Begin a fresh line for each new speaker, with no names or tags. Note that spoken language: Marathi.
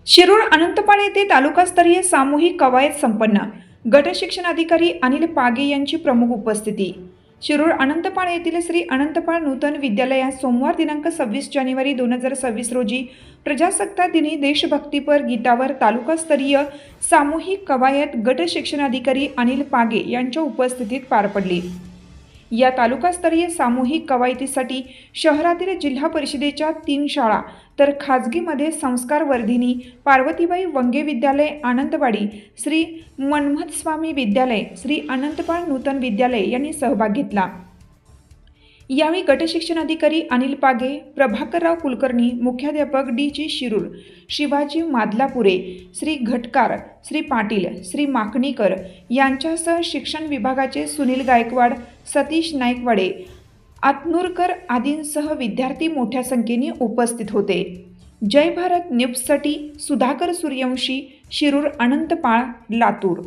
शिरूर अनंतपाळ येथे तालुकास्तरीय सामूहिक कवायत संपन्न. गट शिक्षण अधिकारी अनिल पागे यांची प्रमुख उपस्थिती. शिरूर अनंतपाळ येथील श्री अनंतपाळ नूतन विद्यालयात सोमवार दिनांक 26 जानेवारी 2026 रोजी प्रजासत्ताक दिनी देशभक्तीपर गीतावर तालुकास्तरीय सामूहिक कवायत गट शिक्षण अधिकारी अनिल पागे यांच्या उपस्थितीत पार पडली. या तालुकास्तरीय सामूहिक कवायतीसाठी शहरातील जिल्हा परिषदेच्या 3 शाळा तर खाजगीमध्ये संस्कार वर्धिनी पार्वतीबाई वंगे विद्यालय आनंदवाडी, श्री मन्मथस्वामी विद्यालय, श्री अनंतपाळ नूतन विद्यालय यांनी सहभाग घेतला. यावेळी गटशिक्षण अधिकारी अनिल पागे, प्रभाकरराव कुलकर्णी, मुख्याध्यापक डी. शिरूर, शिवाजी मादलापुरे, श्री घटकार, श्री पाटील, श्री माकणीकर यांच्यासह शिक्षण विभागाचे सुनील गायकवाड, सतीश नाईकवाडे, आतनूरकर आदींसह विद्यार्थी मोठ्या संख्येने उपस्थित होते. जय भारत न्यूजसाठी सुधाकर सूर्यवंशी, शिरूर अनंतपाळ, लातूर.